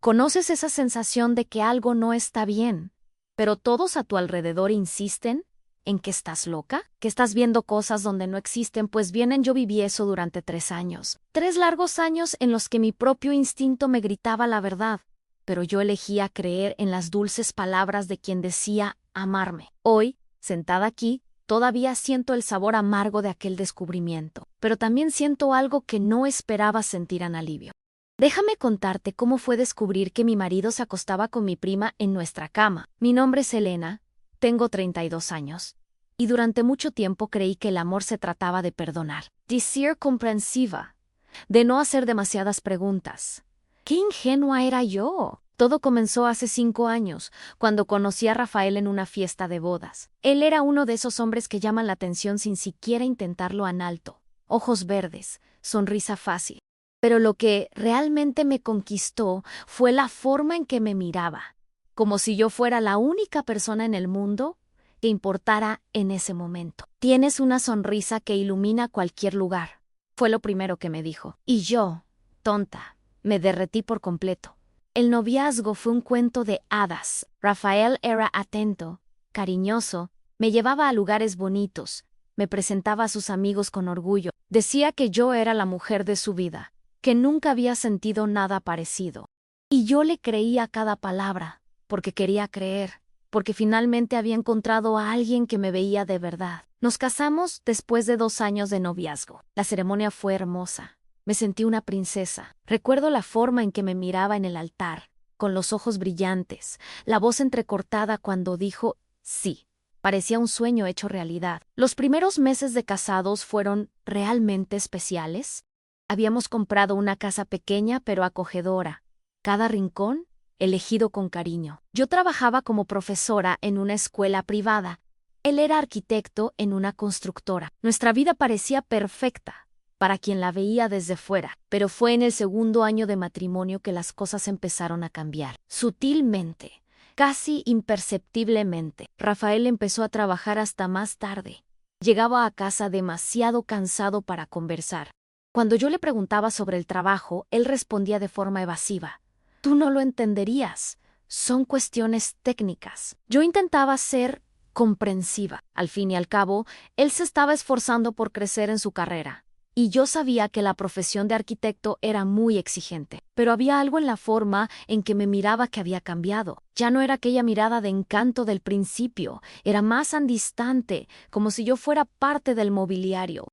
¿Conoces esa sensación de que algo no está bien, pero todos a tu alrededor insisten en que estás loca? ¿Que estás viendo cosas donde no existen? Pues bien, yo viví eso durante 3 años. 3 largos años en los que mi propio instinto me gritaba la verdad, pero yo elegía creer en las dulces palabras de quien decía amarme. Hoy, sentada aquí, todavía siento el sabor amargo de aquel descubrimiento, pero también siento algo que no esperaba sentir en alivio. Déjame contarte cómo fue descubrir que mi marido se acostaba con mi prima en nuestra cama. Mi nombre es Elena, tengo 32 años, y durante mucho tiempo creí que el amor se trataba de perdonar, de ser comprensiva, de no hacer demasiadas preguntas. ¡Qué ingenua era yo! Todo comenzó hace 5 años, cuando conocí a Rafael en una fiesta de bodas. Él era uno de esos hombres que llaman la atención sin siquiera intentarlo en alto. Ojos verdes, sonrisa fácil. Pero lo que realmente me conquistó fue la forma en que me miraba, como si yo fuera la única persona en el mundo que importara en ese momento. Tienes una sonrisa que ilumina cualquier lugar, fue lo primero que me dijo. Y yo, tonta, me derretí por completo. El noviazgo fue un cuento de hadas. Rafael era atento, cariñoso, me llevaba a lugares bonitos, me presentaba a sus amigos con orgullo, decía que yo era la mujer de su vida, que nunca había sentido nada parecido. Y yo le creía cada palabra, porque quería creer, porque finalmente había encontrado a alguien que me veía de verdad. Nos casamos después de 2 años de noviazgo. La ceremonia fue hermosa. Me sentí una princesa. Recuerdo la forma en que me miraba en el altar, con los ojos brillantes, la voz entrecortada cuando dijo sí. Parecía un sueño hecho realidad. Los primeros meses de casados fueron realmente especiales. Habíamos comprado una casa pequeña pero acogedora, cada rincón elegido con cariño. Yo trabajaba como profesora en una escuela privada. Él era arquitecto en una constructora. Nuestra vida parecía perfecta para quien la veía desde fuera, pero fue en el 2.º año de matrimonio que las cosas empezaron a cambiar. Sutilmente, casi imperceptiblemente, Rafael empezó a trabajar hasta más tarde. Llegaba a casa demasiado cansado para conversar. Cuando yo le preguntaba sobre el trabajo, él respondía de forma evasiva. Tú no lo entenderías. Son cuestiones técnicas. Yo intentaba ser comprensiva. Al fin y al cabo, él se estaba esforzando por crecer en su carrera. Y yo sabía que la profesión de arquitecto era muy exigente. Pero había algo en la forma en que me miraba que había cambiado. Ya no era aquella mirada de encanto del principio. Era más distante, como si yo fuera parte del mobiliario.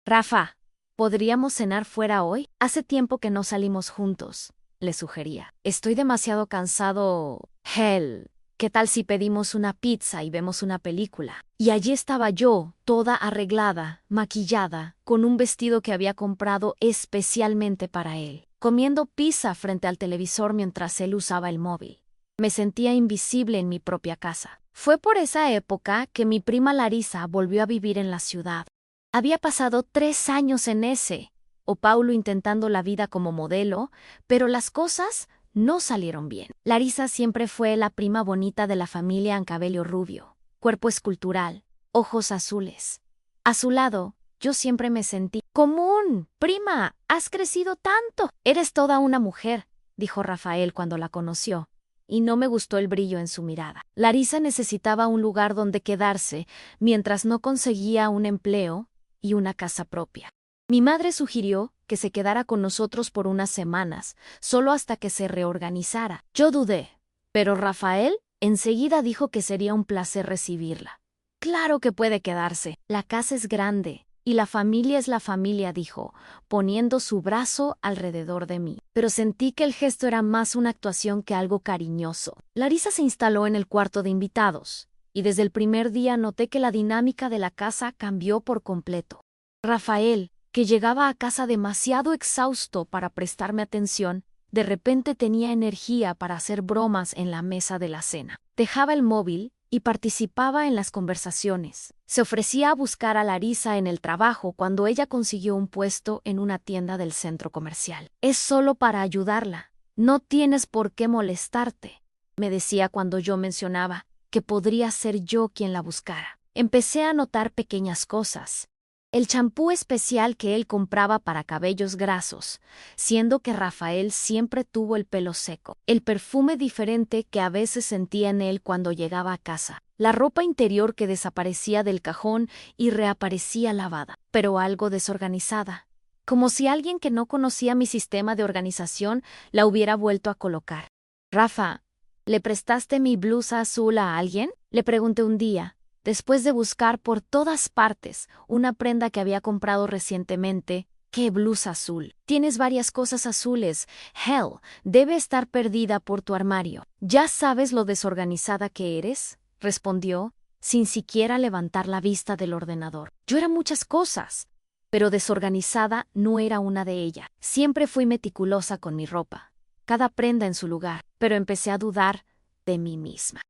Rafa, ¿podríamos cenar fuera hoy? Hace tiempo que no salimos juntos, le sugería. Estoy demasiado cansado. Hell, ¿qué tal si pedimos una pizza y vemos una película? Y allí estaba yo, toda arreglada, maquillada, con un vestido que había comprado especialmente para él, comiendo pizza frente al televisor mientras él usaba el móvil. Me sentía invisible en mi propia casa. Fue por esa época que mi prima Larisa volvió a vivir en la ciudad. Había pasado 3 años en ese, o Paulo intentando la vida como modelo, pero las cosas no salieron bien. Larisa siempre fue la prima bonita de la familia en cabello rubio, cuerpo escultural, ojos azules. A su lado, yo siempre me sentí común. Prima, has crecido tanto. Eres toda una mujer, dijo Rafael cuando la conoció, y no me gustó el brillo en su mirada. Larisa necesitaba un lugar donde quedarse mientras no conseguía un empleo y una casa propia. Mi madre sugirió que se quedara con nosotros por unas semanas, solo hasta que se reorganizara. Yo dudé, pero Rafael enseguida dijo que sería un placer recibirla. Claro que puede quedarse. La casa es grande y la familia es la familia, dijo, poniendo su brazo alrededor de mí. Pero sentí que el gesto era más una actuación que algo cariñoso. Larisa se instaló en el cuarto de invitados, y desde el primer día noté que la dinámica de la casa cambió por completo. Rafael, que llegaba a casa demasiado exhausto para prestarme atención, de repente tenía energía para hacer bromas en la mesa de la cena. Dejaba el móvil y participaba en las conversaciones. Se ofrecía a buscar a Larisa en el trabajo cuando ella consiguió un puesto en una tienda del centro comercial. Es solo para ayudarla. No tienes por qué molestarte, me decía cuando yo mencionaba que podría ser yo quien la buscara. Empecé a notar pequeñas cosas. El champú especial que él compraba para cabellos grasos, siendo que Rafael siempre tuvo el pelo seco. El perfume diferente que a veces sentía en él cuando llegaba a casa. La ropa interior que desaparecía del cajón y reaparecía lavada, pero algo desorganizada. Como si alguien que no conocía mi sistema de organización la hubiera vuelto a colocar. Rafa, ¿le prestaste mi blusa azul a alguien? Le pregunté un día, después de buscar por todas partes una prenda que había comprado recientemente. ¿Qué blusa azul? Tienes varias cosas azules. Hell, debe estar perdida por tu armario. ¿Ya sabes lo desorganizada que eres?, respondió, sin siquiera levantar la vista del ordenador. Yo era muchas cosas, pero desorganizada no era una de ellas. Siempre fui meticulosa con mi ropa, cada prenda en su lugar, pero empecé a dudar de mí misma.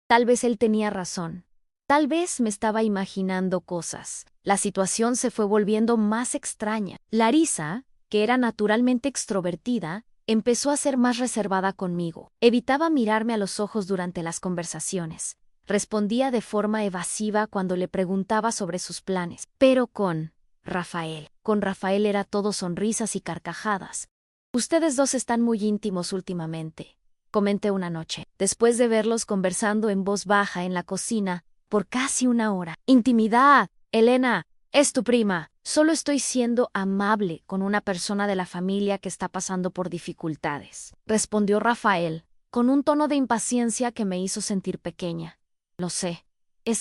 Tal vez él tenía razón. Tal vez me estaba imaginando cosas. La situación se fue volviendo más extraña. Larisa, que era naturalmente extrovertida, empezó a ser más reservada conmigo. Evitaba mirarme a los ojos durante las conversaciones. Respondía de forma evasiva cuando le preguntaba sobre sus planes. Pero con Rafael era todo sonrisas y carcajadas. Ustedes dos están muy íntimos últimamente, comenté una noche, después de verlos conversando en voz baja en la cocina por casi una hora. Intimidad, Elena, es tu prima. Solo estoy siendo amable con una persona de la familia que está pasando por dificultades, respondió Rafael, con un tono de impaciencia que me hizo sentir pequeña. Lo sé.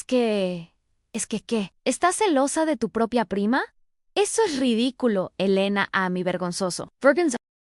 ¿Qué? ¿Estás celosa de tu propia prima? Eso es ridículo, Elena, a mi vergonzoso.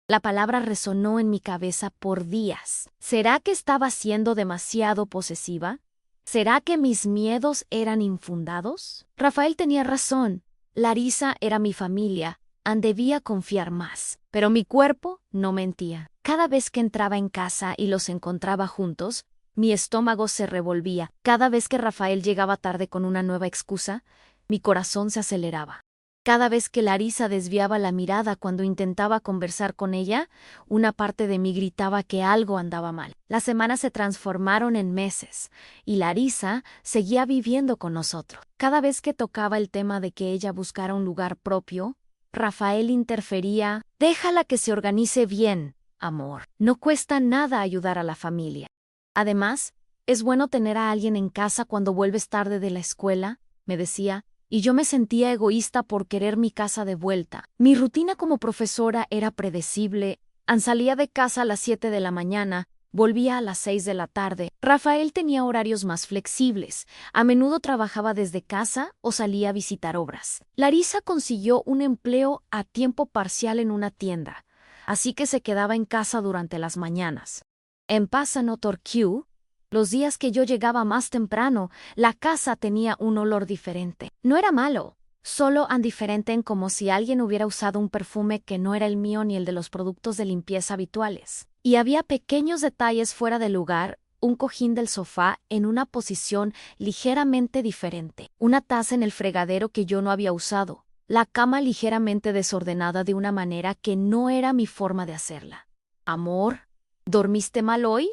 La palabra resonó en mi cabeza por días. ¿Será que estaba siendo demasiado posesiva? ¿Será que mis miedos eran infundados? Rafael tenía razón. Larisa era mi familia. Debía confiar más. Pero mi cuerpo no mentía. Cada vez que entraba en casa y los encontraba juntos, mi estómago se revolvía. Cada vez que Rafael llegaba tarde con una nueva excusa, mi corazón se aceleraba. Cada vez que Larisa desviaba la mirada cuando intentaba conversar con ella, una parte de mí gritaba que algo andaba mal. Las semanas se transformaron en meses, y Larisa seguía viviendo con nosotros. Cada vez que tocaba el tema de que ella buscara un lugar propio, Rafael interfería. Déjala que se organice bien, amor. No cuesta nada ayudar a la familia. Además, es bueno tener a alguien en casa cuando vuelves tarde de la escuela, me decía, y yo me sentía egoísta por querer mi casa de vuelta. Mi rutina como profesora era predecible. Salía de casa a las 7 de la mañana, volvía a las 6 de la tarde. Rafael tenía horarios más flexibles. A menudo trabajaba desde casa o salía a visitar obras. Larisa consiguió un empleo a tiempo parcial en una tienda, así que se quedaba en casa durante las mañanas. En Passano Torquay, los días que yo llegaba más temprano, la casa tenía un olor diferente. No era malo, solo diferente en como si alguien hubiera usado un perfume que no era el mío ni el de los productos de limpieza habituales. Y había pequeños detalles fuera de lugar, un cojín del sofá en una posición ligeramente diferente, una taza en el fregadero que yo no había usado, la cama ligeramente desordenada de una manera que no era mi forma de hacerla. Amor, ¿dormiste mal hoy?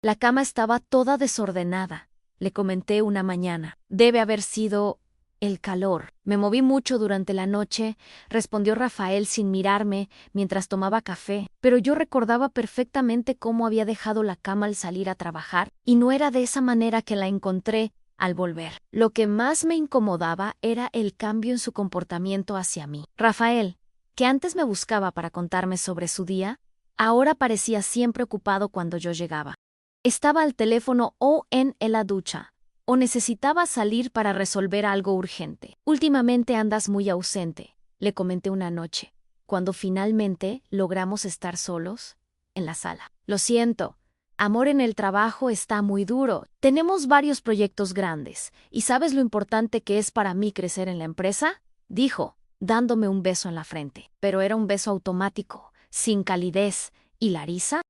La cama estaba toda desordenada, le comenté una mañana. Debe haber sido el calor. Me moví mucho durante la noche, respondió Rafael sin mirarme mientras tomaba café, pero yo recordaba perfectamente cómo había dejado la cama al salir a trabajar, y no era de esa manera que la encontré al volver. Lo que más me incomodaba era el cambio en su comportamiento hacia mí. Rafael, que antes me buscaba para contarme sobre su día, ahora parecía siempre ocupado cuando yo llegaba. Estaba al teléfono o en la ducha, o necesitaba salir para resolver algo urgente. Últimamente andas muy ausente, le comenté una noche, cuando finalmente logramos estar solos en la sala. Lo siento, amor, en el trabajo está muy duro. Tenemos varios proyectos grandes, ¿y sabes lo importante que es para mí crecer en la empresa?, dijo, dándome un beso en la frente. Pero era un beso automático, sin calidez. ¿Y Larisa?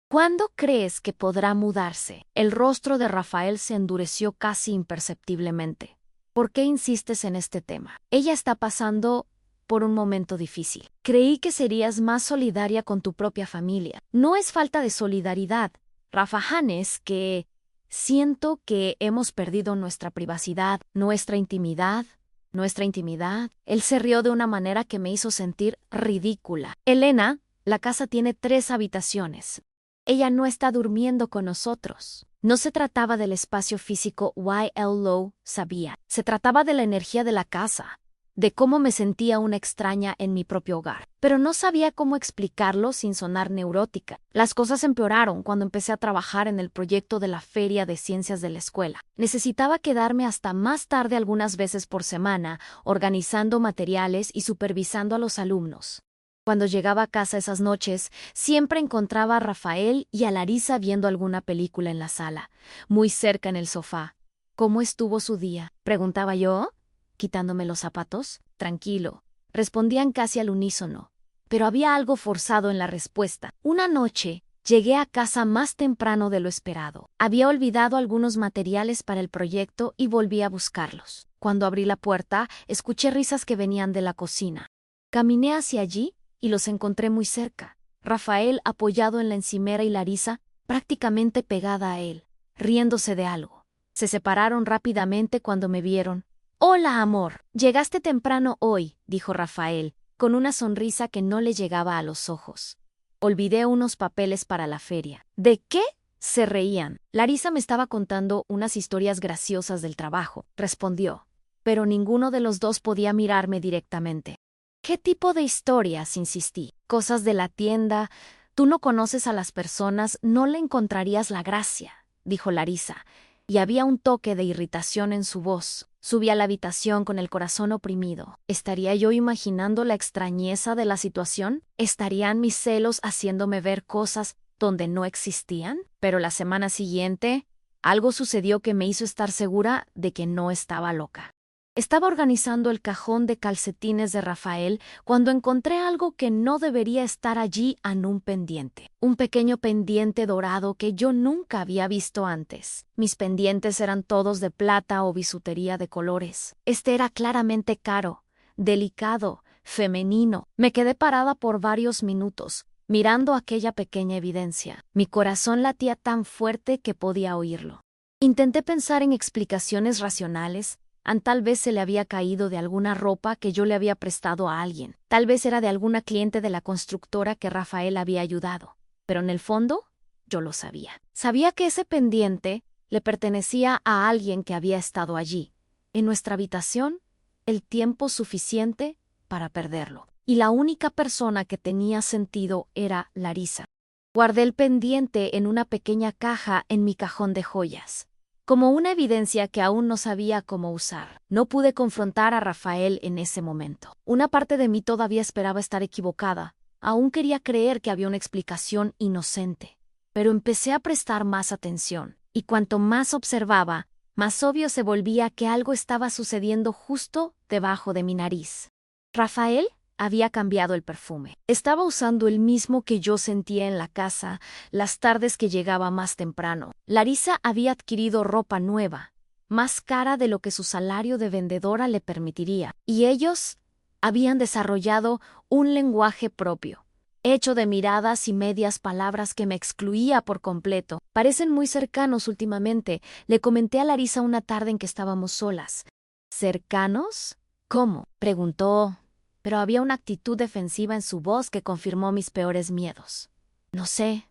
¿Cuándo crees que podrá mudarse? El rostro de Rafael se endureció casi imperceptiblemente. ¿Por qué insistes en este tema? Ella está pasando por un momento difícil. Creí que serías más solidaria con tu propia familia. No es falta de solidaridad, Rafa Hannes, que siento que hemos perdido nuestra privacidad, nuestra intimidad, nuestra intimidad. Él se rió de una manera que me hizo sentir ridícula. Elena, la casa tiene 3 habitaciones. Ella no está durmiendo con nosotros. No se trataba del espacio físico, Y.L. Lowe sabía. Se trataba de la energía de la casa, de cómo me sentía una extraña en mi propio hogar. Pero no sabía cómo explicarlo sin sonar neurótica. Las cosas empeoraron cuando empecé a trabajar en el proyecto de la Feria de Ciencias de la escuela. Necesitaba quedarme hasta más tarde algunas veces por semana, organizando materiales y supervisando a los alumnos. Cuando llegaba a casa esas noches, siempre encontraba a Rafael y a Larisa viendo alguna película en la sala, muy cerca en el sofá. ¿Cómo estuvo su día?, preguntaba yo, quitándome los zapatos. Tranquilo, respondían casi al unísono, pero había algo forzado en la respuesta. Una noche, llegué a casa más temprano de lo esperado. Había olvidado algunos materiales para el proyecto y volví a buscarlos. Cuando abrí la puerta, escuché risas que venían de la cocina. Caminé hacia allí y los encontré muy cerca. Rafael apoyado en la encimera y Larisa prácticamente pegada a él, riéndose de algo. Se separaron rápidamente cuando me vieron. «Hola, amor. Llegaste temprano hoy», dijo Rafael, con una sonrisa que no le llegaba a los ojos. Olvidé unos papeles para la feria. ¿De qué?, se reían. Larisa me estaba contando unas historias graciosas del trabajo, respondió. Pero ninguno de los dos podía mirarme directamente. ¿Qué tipo de historias?, insistí. Cosas de la tienda. Tú no conoces a las personas, no le encontrarías la gracia, dijo Larisa, y había un toque de irritación en su voz. Subí a la habitación con el corazón oprimido. ¿Estaría yo imaginando la extrañeza de la situación? ¿Estarían mis celos haciéndome ver cosas donde no existían? Pero la semana siguiente, algo sucedió que me hizo estar segura de que no estaba loca. Estaba organizando el cajón de calcetines de Rafael cuando encontré algo que no debería estar allí en un pendiente. Un pequeño pendiente dorado que yo nunca había visto antes. Mis pendientes eran todos de plata o bisutería de colores. Este era claramente caro, delicado, femenino. Me quedé parada por varios minutos, mirando aquella pequeña evidencia. Mi corazón latía tan fuerte que podía oírlo. Intenté pensar en explicaciones racionales. Tal vez se le había caído de alguna ropa que yo le había prestado a alguien. Tal vez era de alguna cliente de la constructora que Rafael había ayudado. Pero en el fondo, yo lo sabía. Sabía que ese pendiente le pertenecía a alguien que había estado allí, en nuestra habitación, el tiempo suficiente para perderlo. Y la única persona que tenía sentido era Larisa. Guardé el pendiente en una pequeña caja en mi cajón de joyas, como una evidencia que aún no sabía cómo usar. No pude confrontar a Rafael en ese momento. Una parte de mí todavía esperaba estar equivocada. Aún quería creer que había una explicación inocente. Pero empecé a prestar más atención, y cuanto más observaba, más obvio se volvía que algo estaba sucediendo justo debajo de mi nariz. Rafael había cambiado el perfume. Estaba usando el mismo que yo sentía en la casa las tardes que llegaba más temprano. Larisa había adquirido ropa nueva, más cara de lo que su salario de vendedora le permitiría, y ellos habían desarrollado un lenguaje propio, hecho de miradas y medias palabras que me excluía por completo. Parecen muy cercanos últimamente, le comenté a Larisa una tarde en que estábamos solas. ¿Cercanos? ¿Cómo?, preguntó, pero había una actitud defensiva en su voz que confirmó mis peores miedos. No sé,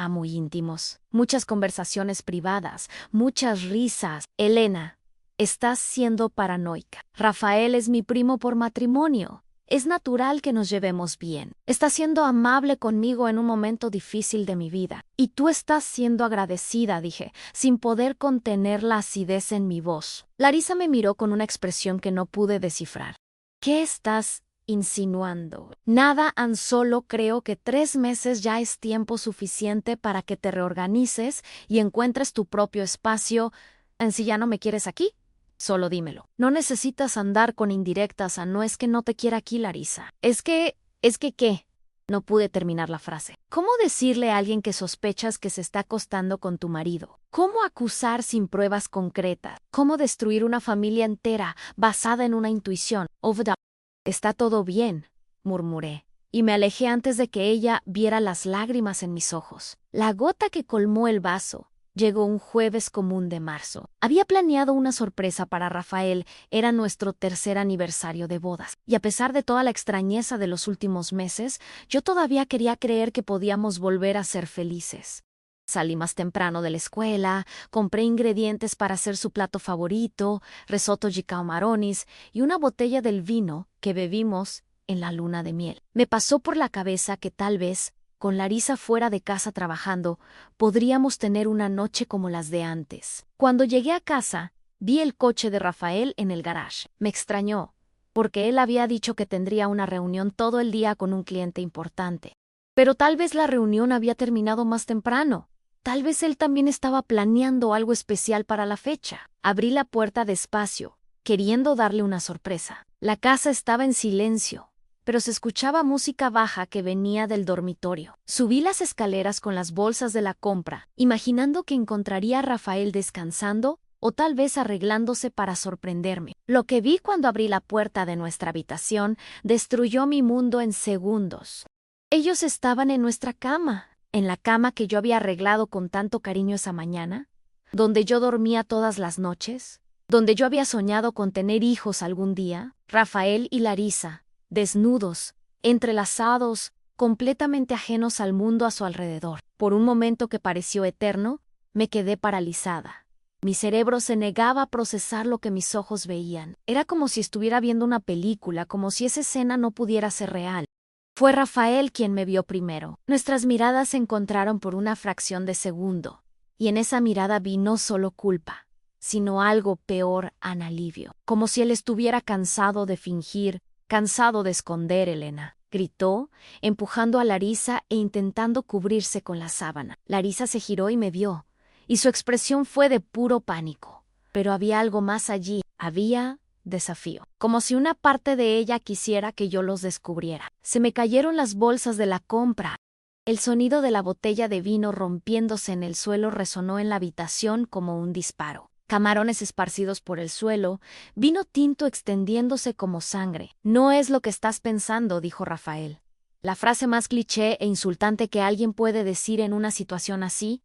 muy íntimos, muchas conversaciones privadas, muchas risas. Elena, estás siendo paranoica. Rafael es mi primo por matrimonio. Es natural que nos llevemos bien. Está siendo amable conmigo en un momento difícil de mi vida. Y tú estás siendo agradecida, dije, sin poder contener la acidez en mi voz. Larisa me miró con una expresión que no pude descifrar. ¿Qué estás insinuando? Nada, solo creo que 3 meses ya es tiempo suficiente para que te reorganices y encuentres tu propio espacio. Si ya no me quieres aquí, solo dímelo. No necesitas andar con indirectas no es que no te quiera aquí, Larisa. Es que, ¿qué? No pude terminar la frase. ¿Cómo decirle a alguien que sospechas que se está acostando con tu marido? ¿Cómo acusar sin pruebas concretas? ¿Cómo destruir una familia entera basada en una intuición? Está todo bien, murmuré, y me alejé antes de que ella viera las lágrimas en mis ojos. La gota que colmó el vaso Llegó un jueves común de marzo. Había planeado una sorpresa para Rafael, era nuestro tercer aniversario de bodas, y a pesar de toda la extrañeza de los últimos meses, yo todavía quería creer que podíamos volver a ser felices. Salí más temprano de la escuela, compré ingredientes para hacer su plato favorito, risotto di camarones y una botella del vino que bebimos en la luna de miel. Me pasó por la cabeza que tal vez, con Larisa fuera de casa trabajando, podríamos tener una noche como las de antes. Cuando llegué a casa, vi el coche de Rafael en el garage. Me extrañó, porque él había dicho que tendría una reunión todo el día con un cliente importante. Pero tal vez la reunión había terminado más temprano. Tal vez él también estaba planeando algo especial para la fecha. Abrí la puerta despacio, queriendo darle una sorpresa. La casa estaba en silencio, pero se escuchaba música baja que venía del dormitorio. Subí las escaleras con las bolsas de la compra, imaginando que encontraría a Rafael descansando o tal vez arreglándose para sorprenderme. Lo que vi cuando abrí la puerta de nuestra habitación destruyó mi mundo en segundos. Ellos estaban en nuestra cama, en la cama que yo había arreglado con tanto cariño esa mañana, donde yo dormía todas las noches, donde yo había soñado con tener hijos algún día. Rafael y Larisa, desnudos, entrelazados, completamente ajenos al mundo a su alrededor. Por un momento que pareció eterno, me quedé paralizada. Mi cerebro se negaba a procesar lo que mis ojos veían. Era como si estuviera viendo una película, como si esa escena no pudiera ser real. Fue Rafael quien me vio primero. Nuestras miradas se encontraron por una fracción de segundo, y en esa mirada vi no solo culpa, sino algo peor, alivio. Como si él estuviera cansado de fingir, cansado de esconder, Elena. Gritó, empujando a Larisa e intentando cubrirse con la sábana. Larisa se giró y me vio, y su expresión fue de puro pánico. Pero había algo más allí. Había desafío, como si una parte de ella quisiera que yo los descubriera. Se me cayeron las bolsas de la compra. El sonido de la botella de vino rompiéndose en el suelo resonó en la habitación como un disparo. Camarones esparcidos por el suelo, vino tinto extendiéndose como sangre. No es lo que estás pensando, dijo Rafael. La frase más cliché e insultante que alguien puede decir en una situación así.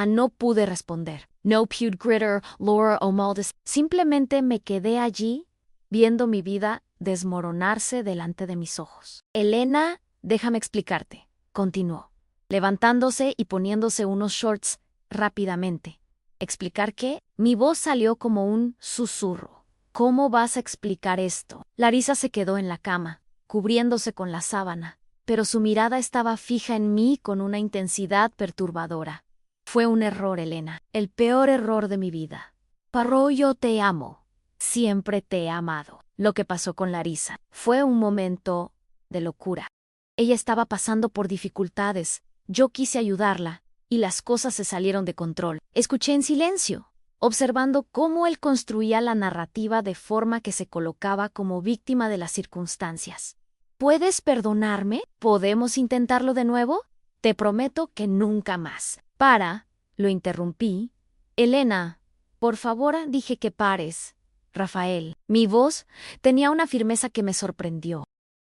No pude responder. No pude gritar, Laura o Maldes. Simplemente me quedé allí, viendo mi vida desmoronarse delante de mis ojos. Elena, déjame explicarte, continuó, levantándose y poniéndose unos shorts rápidamente. ¿Explicar qué? Mi voz salió como un susurro. ¿Cómo vas a explicar esto? Larisa se quedó en la cama, cubriéndose con la sábana, pero su mirada estaba fija en mí con una intensidad perturbadora. Fue un error, Elena, el peor error de mi vida. Parro, yo te amo. Siempre te he amado. Lo que pasó con Larisa fue un momento de locura. Ella estaba pasando por dificultades. Yo quise ayudarla, y las cosas se salieron de control. Escuché en silencio, observando cómo él construía la narrativa de forma que se colocaba como víctima de las circunstancias. ¿Puedes perdonarme? ¿Podemos intentarlo de nuevo? Te prometo que nunca más. Lo interrumpí. Elena, por favor, dije que pares. Rafael. Mi voz tenía una firmeza que me sorprendió.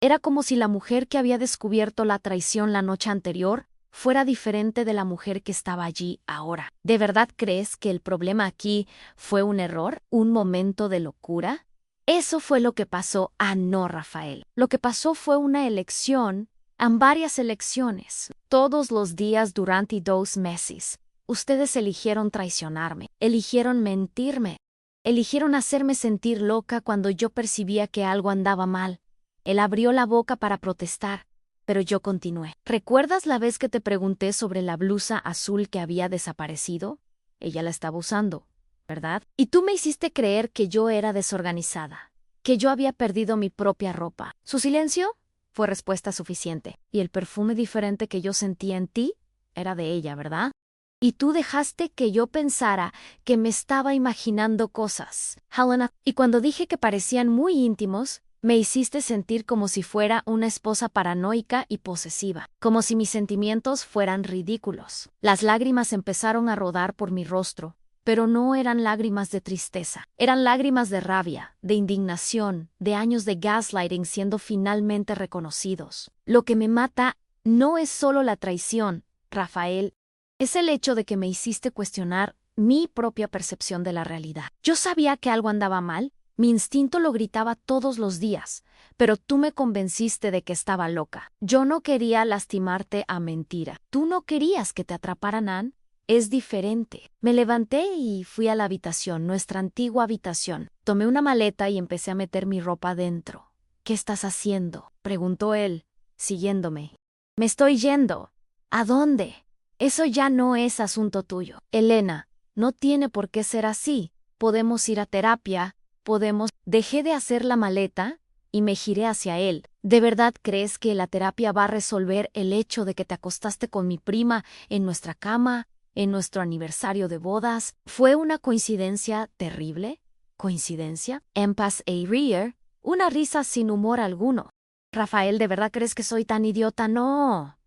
Era como si la mujer que había descubierto la traición la noche anterior fuera diferente de la mujer que estaba allí ahora. ¿De verdad crees que el problema aquí fue un error? ¿Un momento de locura? Eso fue lo que pasó. No, Rafael. Lo que pasó fue una elección. Varias elecciones, todos los días durante 2 meses. Ustedes eligieron traicionarme, eligieron mentirme, eligieron hacerme sentir loca cuando yo percibía que algo andaba mal. Él abrió la boca para protestar, pero yo continué. ¿Recuerdas la vez que te pregunté sobre la blusa azul que había desaparecido? Ella la estaba usando, ¿verdad? Y tú me hiciste creer que yo era desorganizada, que yo había perdido mi propia ropa. ¿Su silencio? Fue respuesta suficiente. Y el perfume diferente que yo sentía en ti era de ella, ¿verdad? Y tú dejaste que yo pensara que me estaba imaginando cosas, Helena. Y cuando dije que parecían muy íntimos, me hiciste sentir como si fuera una esposa paranoica y posesiva, como si mis sentimientos fueran ridículos. Las lágrimas empezaron a rodar por mi rostro, pero no eran lágrimas de tristeza, eran lágrimas de rabia, de indignación, de años de gaslighting siendo finalmente reconocidos. Lo que me mata no es solo la traición, Rafael, Es el hecho de que me hiciste cuestionar mi propia percepción de la realidad. Yo sabía que algo andaba mal, mi instinto lo gritaba todos los días, pero tú me convenciste de que estaba loca. Yo no quería lastimarte a mentira. Tú no querías que te atraparan, Ann. Es diferente. Me levanté y fui a la habitación, nuestra antigua habitación. Tomé una maleta y empecé a meter mi ropa dentro. ¿Qué estás haciendo?, preguntó él, siguiéndome. Me estoy yendo. ¿A dónde? Eso ya no es asunto tuyo. Elena, no tiene por qué ser así. Podemos ir a terapia, podemos... Dejé de hacer la maleta y me giré hacia él. ¿De verdad crees que la terapia va a resolver el hecho de que te acostaste con mi prima en nuestra cama, en nuestro aniversario de bodas? ¿Fue una coincidencia terrible? ¿Coincidencia? Empas e Rear, una risa sin humor alguno. Rafael, ¿de verdad crees que soy tan idiota? No.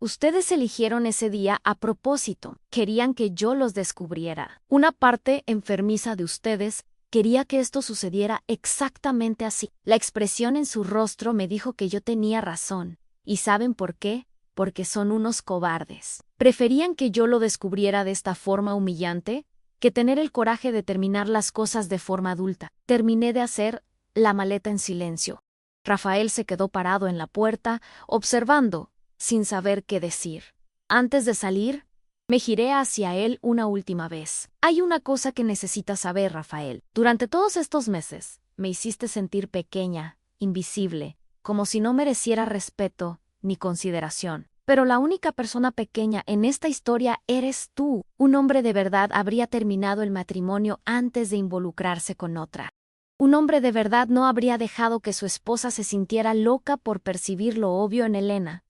Ustedes eligieron ese día a propósito. Querían que yo los descubriera. Una parte enfermiza de ustedes quería que esto sucediera exactamente así. La expresión en su rostro me dijo que yo tenía razón. ¿Y saben por qué? Porque son unos cobardes. Preferían que yo lo descubriera de esta forma humillante que tener el coraje de terminar las cosas de forma adulta. Terminé de hacer la maleta en silencio. Rafael se quedó parado en la puerta, observando, sin saber qué decir. Antes de salir, me giré hacia él una última vez. Hay una cosa que necesitas saber, Rafael. Durante todos estos meses, me hiciste sentir pequeña, invisible, como si no mereciera respeto ni consideración. Pero la única persona pequeña en esta historia eres tú. Un hombre de verdad habría terminado el matrimonio antes de involucrarse con otra. Un hombre de verdad no habría dejado que su esposa se sintiera loca por percibir lo obvio en Elena.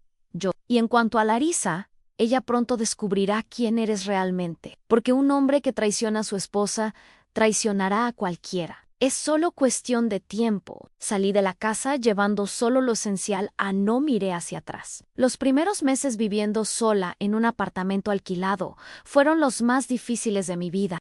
Y en cuanto a Larisa, ella pronto descubrirá quién eres realmente, porque un hombre que traiciona a su esposa traicionará a cualquiera. Es solo cuestión de tiempo. Salí de la casa llevando solo lo esencial, no miré hacia atrás. Los primeros meses viviendo sola en un apartamento alquilado fueron los más difíciles de mi vida.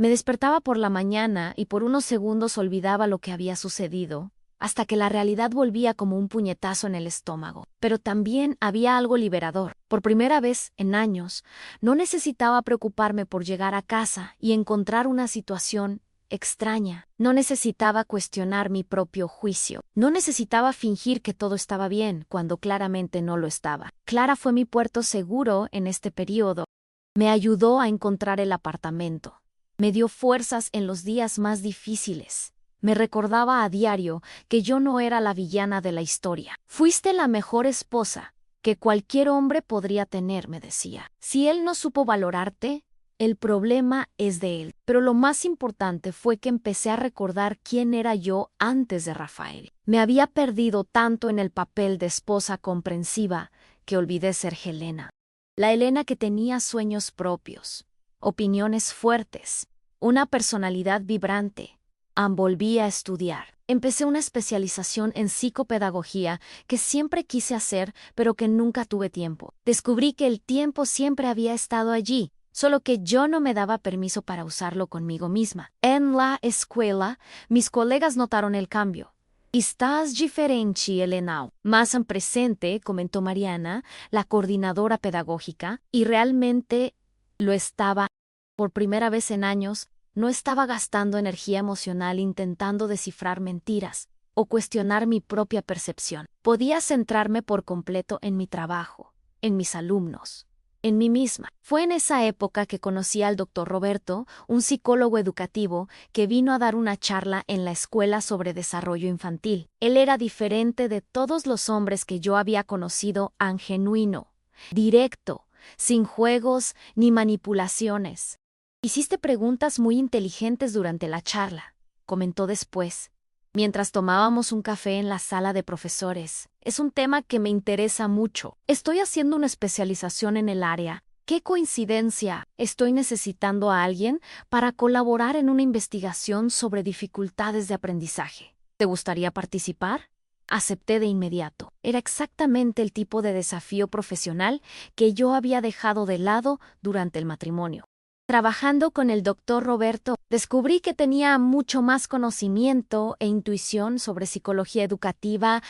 Me despertaba por la mañana y por unos segundos olvidaba lo que había sucedido, hasta que la realidad volvía como un puñetazo en el estómago. Pero también había algo liberador. Por primera vez en años, no necesitaba preocuparme por llegar a casa y encontrar una situación extraña. No necesitaba cuestionar mi propio juicio. No necesitaba fingir que todo estaba bien cuando claramente no lo estaba. Clara fue mi puerto seguro en este periodo. Me ayudó a encontrar el apartamento. Me dio fuerzas en los días más difíciles. Me recordaba a diario que yo no era la villana de la historia. Fuiste la mejor esposa que cualquier hombre podría tener, me decía. Si él no supo valorarte, el problema es de él. Pero lo más importante fue que empecé a recordar quién era yo antes de Rafael. Me había perdido tanto en el papel de esposa comprensiva que olvidé ser Helena. La Helena que tenía sueños propios, opiniones fuertes, una personalidad vibrante. Volví a estudiar. Empecé una especialización en psicopedagogía que siempre quise hacer, pero que nunca tuve tiempo. Descubrí que el tiempo siempre había estado allí, solo que yo no me daba permiso para usarlo conmigo misma. En la escuela, mis colegas notaron el cambio. Estás diferente, Elena. Más en presente, comentó Mariana, la coordinadora pedagógica, y realmente lo estaba. Por primera vez en años, no estaba gastando energía emocional intentando descifrar mentiras o cuestionar mi propia percepción. Podía centrarme por completo en mi trabajo, en mis alumnos, en mí misma. Fue en esa época que conocí al Dr. Roberto, un psicólogo educativo que vino a dar una charla en la escuela sobre desarrollo infantil. Él era diferente de todos los hombres que yo había conocido, genuino, directo, sin juegos ni manipulaciones. Hiciste preguntas muy inteligentes durante la charla, comentó después, mientras tomábamos un café en la sala de profesores. Es un tema que me interesa mucho. Estoy haciendo una especialización en el área. ¡Qué coincidencia! Estoy necesitando a alguien para colaborar en una investigación sobre dificultades de aprendizaje. ¿Te gustaría participar? Acepté de inmediato. Era exactamente el tipo de desafío profesional que yo había dejado de lado durante el matrimonio. Trabajando con el Dr. Roberto, descubrí que tenía mucho más conocimiento e intuición sobre psicología educativa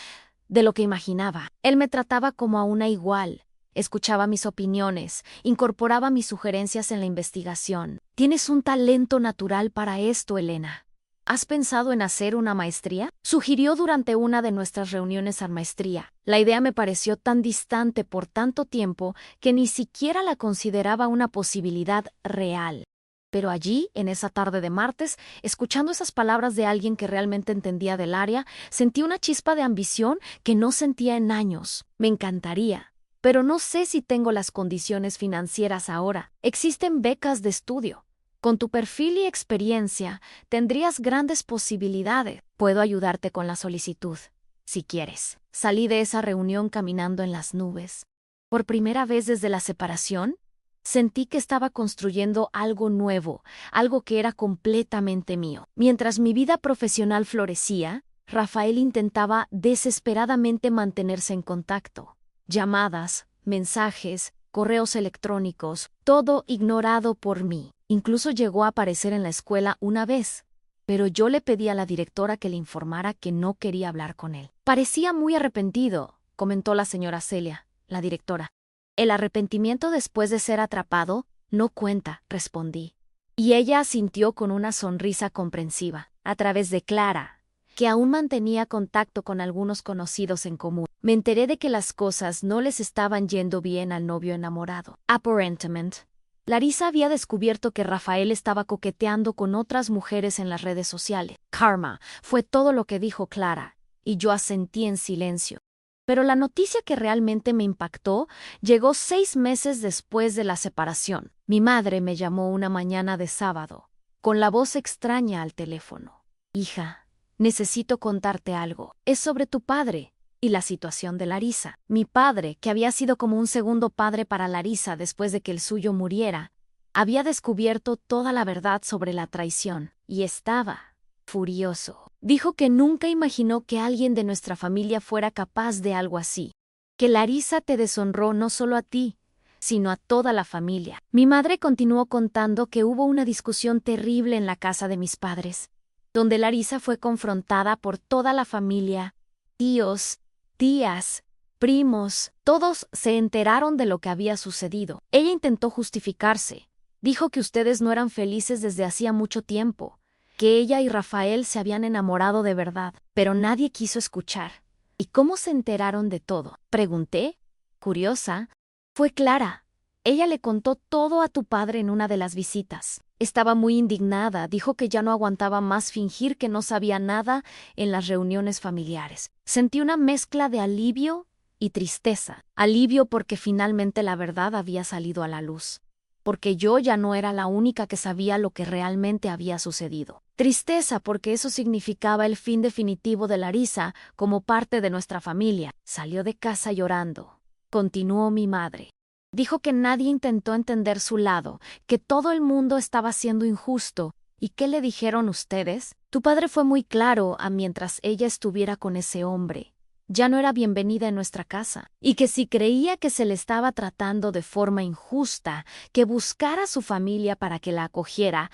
de lo que imaginaba. Él me trataba como a una igual, Escuchaba mis opiniones, incorporaba mis sugerencias en la investigación. Tienes un talento natural para esto, Elena. ¿Has pensado en hacer una maestría? Sugirió durante una de nuestras reuniones a maestría. La idea me pareció tan distante por tanto tiempo que ni siquiera la consideraba una posibilidad real. Pero allí, en esa tarde de martes, escuchando esas palabras de alguien que realmente entendía del área, sentí una chispa de ambición que no sentía en años. Me encantaría. Pero no sé si tengo las condiciones financieras ahora. Existen becas de estudio. Con tu perfil y experiencia, tendrías grandes posibilidades. Puedo ayudarte con la solicitud, si quieres. Salí de esa reunión caminando en las nubes. Por primera vez desde la separación, sentí que estaba construyendo algo nuevo, algo que era completamente mío. Mientras mi vida profesional florecía, Rafael intentaba desesperadamente mantenerse en contacto. Llamadas, mensajes, correos electrónicos, todo ignorado por mí. Incluso llegó a aparecer en la escuela una vez, pero yo le pedí a la directora que le informara que no quería hablar con él. Parecía muy arrepentido, comentó la señora Celia, la directora. El arrepentimiento después de ser atrapado no cuenta, respondí. Y ella asintió con una sonrisa comprensiva, a través de Clara, que aún mantenía contacto con algunos conocidos en común. Me enteré de que las cosas no les estaban yendo bien al novio enamorado. Aparentemente, Larisa había descubierto que Rafael estaba coqueteando con otras mujeres en las redes sociales. Karma, fue todo lo que dijo Clara, y yo asentí en silencio. Pero la noticia que realmente me impactó llegó 6 meses después de la separación. Mi madre me llamó una mañana de sábado, con la voz extraña al teléfono. Hija, necesito contarte algo. Es sobre tu padre y la situación de Larisa. Mi padre, que había sido como un segundo padre para Larisa después de que el suyo muriera, había descubierto toda la verdad sobre la traición y estaba furioso. Dijo que nunca imaginó que alguien de nuestra familia fuera capaz de algo así. Que Larisa te deshonró no solo a ti, sino a toda la familia. Mi madre continuó contando que hubo una discusión terrible en la casa de mis padres, donde Larisa fue confrontada por toda la familia, tíos, tías, primos, todos se enteraron de lo que había sucedido. Ella intentó justificarse. Dijo que ustedes no eran felices desde hacía mucho tiempo, que ella y Rafael se habían enamorado de verdad, pero nadie quiso escuchar. ¿Y cómo se enteraron de todo? Pregunté, curiosa. Fue Clara. Ella le contó todo a tu padre en una de las visitas. Estaba muy indignada, dijo que ya no aguantaba más fingir que no sabía nada en las reuniones familiares. Sentí una mezcla de alivio y tristeza. Alivio porque finalmente la verdad había salido a la luz, porque yo ya no era la única que sabía lo que realmente había sucedido. Tristeza porque eso significaba el fin definitivo de Larisa como parte de nuestra familia. Salió de casa llorando. Continuó mi madre. Dijo que nadie intentó entender su lado, que todo el mundo estaba siendo injusto. ¿Y qué le dijeron ustedes? Tu padre fue muy claro mientras ella estuviera con ese hombre. Ya no era bienvenida en nuestra casa, y que si creía que se le estaba tratando de forma injusta, que buscara a su familia para que la acogiera.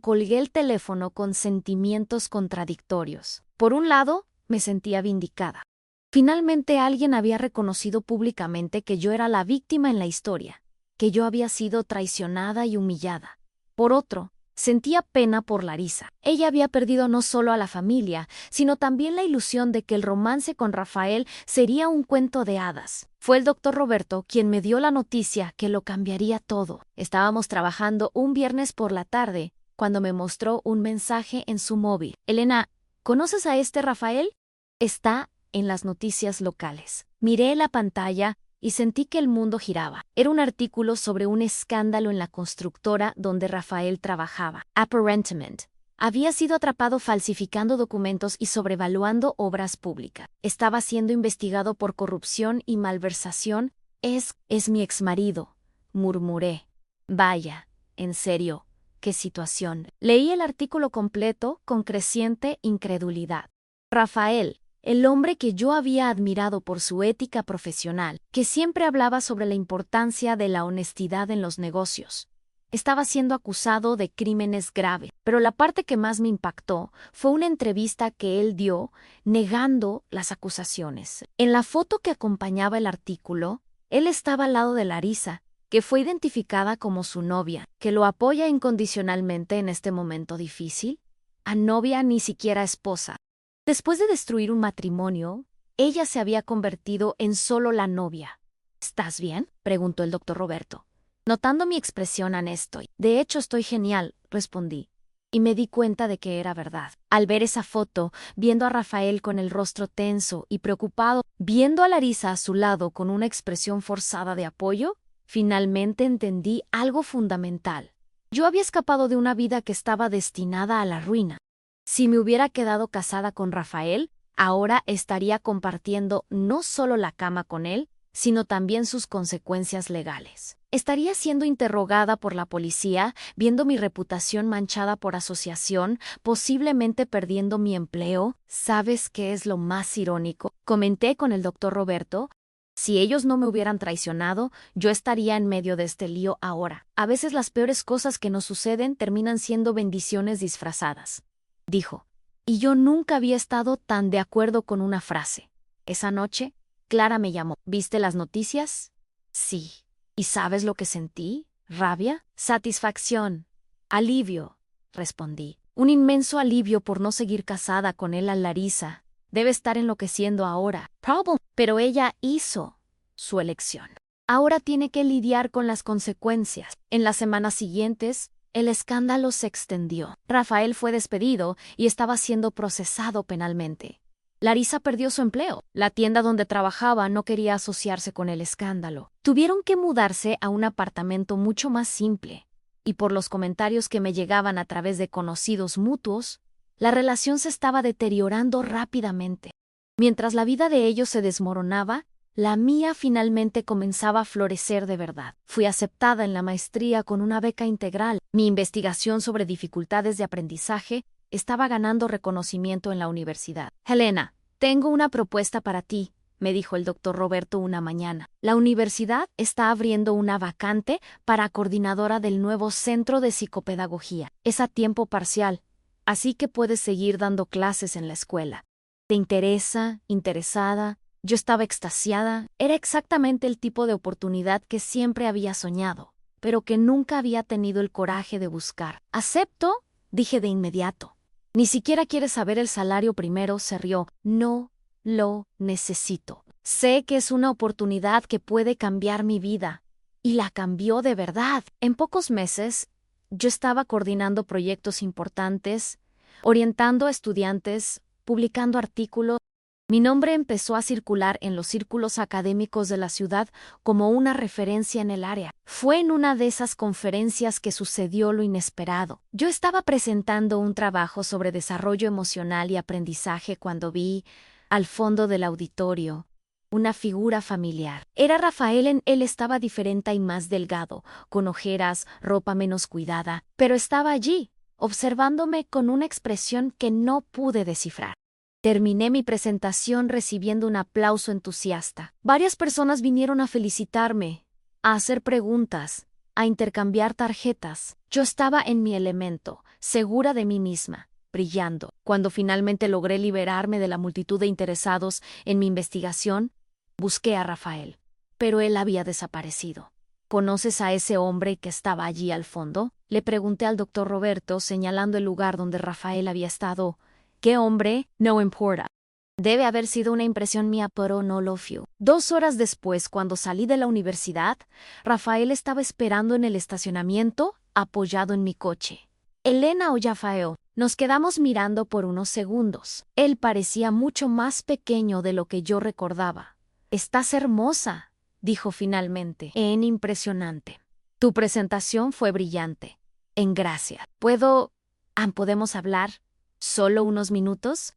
Colgué el teléfono con sentimientos contradictorios. Por un lado, me sentía vindicada. Finalmente alguien había reconocido públicamente que yo era la víctima en la historia, que yo había sido traicionada y humillada. Por otro, sentía pena por Larisa. Ella había perdido no solo a la familia, sino también la ilusión de que el romance con Rafael sería un cuento de hadas. Fue el doctor Roberto quien me dio la noticia que lo cambiaría todo. Estábamos trabajando un viernes por la tarde, cuando me mostró un mensaje en su móvil. Elena, ¿conoces a este Rafael? Está en las noticias locales. Miré la pantalla y sentí que el mundo giraba. Era un artículo sobre un escándalo en la constructora donde Rafael trabajaba. Aparentemente, había sido atrapado falsificando documentos y sobrevaluando obras públicas. Estaba siendo investigado por corrupción y malversación. Es mi exmarido, murmuré. Vaya, en serio, qué situación. Leí el artículo completo con creciente incredulidad. Rafael, el hombre que yo había admirado por su ética profesional, que siempre hablaba sobre la importancia de la honestidad en los negocios, estaba siendo acusado de crímenes graves. Pero la parte que más me impactó fue una entrevista que él dio negando las acusaciones. En la foto que acompañaba el artículo, Él estaba al lado de Larisa, que fue identificada como su novia, que lo apoya incondicionalmente en este momento difícil. A novia, ni siquiera esposa. Después de destruir un matrimonio, ella se había convertido en solo la novia. ¿Estás bien?, preguntó el doctor Roberto, notando mi expresión honesto. De hecho, estoy genial, respondí. Y me di cuenta de que era verdad. Al ver esa foto, viendo a Rafael con el rostro tenso y preocupado, viendo a Larisa a su lado con una expresión forzada de apoyo, finalmente entendí algo fundamental. Yo había escapado de una vida que estaba destinada a la ruina. Si me hubiera quedado casada con Rafael, ahora estaría compartiendo no solo la cama con él, sino también sus consecuencias legales. Estaría siendo interrogada por la policía, viendo mi reputación manchada por asociación, posiblemente perdiendo mi empleo. ¿Sabes qué es lo más irónico?, comenté con el doctor Roberto. Si ellos no me hubieran traicionado, yo estaría en medio de este lío ahora. A veces las peores cosas que nos suceden terminan siendo bendiciones disfrazadas, dijo. Y yo nunca había estado tan de acuerdo con una frase. Esa noche, Clara me llamó. ¿Viste las noticias? Sí. ¿Y sabes lo que sentí? ¿Rabia? ¿Satisfacción? Alivio, respondí. Un inmenso alivio por no seguir casada con él a Larisa. Debe estar enloqueciendo ahora. Pero ella hizo su elección. Ahora tiene que lidiar con las consecuencias. En las semanas siguientes, el escándalo se extendió. Rafael fue despedido y estaba siendo procesado penalmente. Larisa perdió su empleo. La tienda donde trabajaba no quería asociarse con el escándalo. Tuvieron que mudarse a un apartamento mucho más simple. Y por los comentarios que me llegaban a través de conocidos mutuos, la relación se estaba deteriorando rápidamente. Mientras la vida de ellos se desmoronaba, la mía finalmente comenzaba a florecer de verdad. Fui aceptada en la maestría con una beca integral. Mi investigación sobre dificultades de aprendizaje estaba ganando reconocimiento en la universidad. Helena, tengo una propuesta para ti, me dijo el doctor Roberto una mañana. La universidad está abriendo una vacante para coordinadora del nuevo centro de psicopedagogía. Es a tiempo parcial, así que puedes seguir dando clases en la escuela. ¿Te interesa? ¿Interesada? Yo estaba extasiada. Era exactamente el tipo de oportunidad que siempre había soñado, pero que nunca había tenido el coraje de buscar. ¿Acepto?, dije de inmediato. ¿Ni siquiera quieres saber el salario primero?, se rió. No lo necesito. Sé que es una oportunidad que puede cambiar mi vida. Y la cambió de verdad. En pocos meses, yo estaba coordinando proyectos importantes, orientando a estudiantes, publicando artículos. Mi nombre empezó a circular en los círculos académicos de la ciudad como una referencia en el área. Fue en una de esas conferencias que sucedió lo inesperado. Yo estaba presentando un trabajo sobre desarrollo emocional y aprendizaje cuando vi, al fondo del auditorio, una figura familiar. Era Rafael. Él estaba diferente y más delgado, con ojeras, ropa menos cuidada, pero estaba allí, observándome con una expresión que no pude descifrar. Terminé mi presentación recibiendo un aplauso entusiasta. Varias personas vinieron a felicitarme, a hacer preguntas, a intercambiar tarjetas. Yo estaba en mi elemento, segura de mí misma, brillando. Cuando finalmente logré liberarme de la multitud de interesados en mi investigación, busqué a Rafael, pero él había desaparecido. ¿Conoces a ese hombre que estaba allí al fondo?, le pregunté al doctor Roberto, señalando el lugar donde Rafael había estado. ¿Qué hombre? No importa. Debe haber sido una impresión mía, pero no lo fue. 2 horas después, cuando salí de la universidad, Rafael estaba esperando en el estacionamiento, apoyado en mi coche. Elena o Rafael, nos quedamos mirando por unos segundos. Él parecía mucho más pequeño de lo que yo recordaba. «Estás hermosa», dijo finalmente, en impresionante. «Tu presentación fue brillante. En gracia. ¿Podemos hablar? ¿Solo unos minutos?»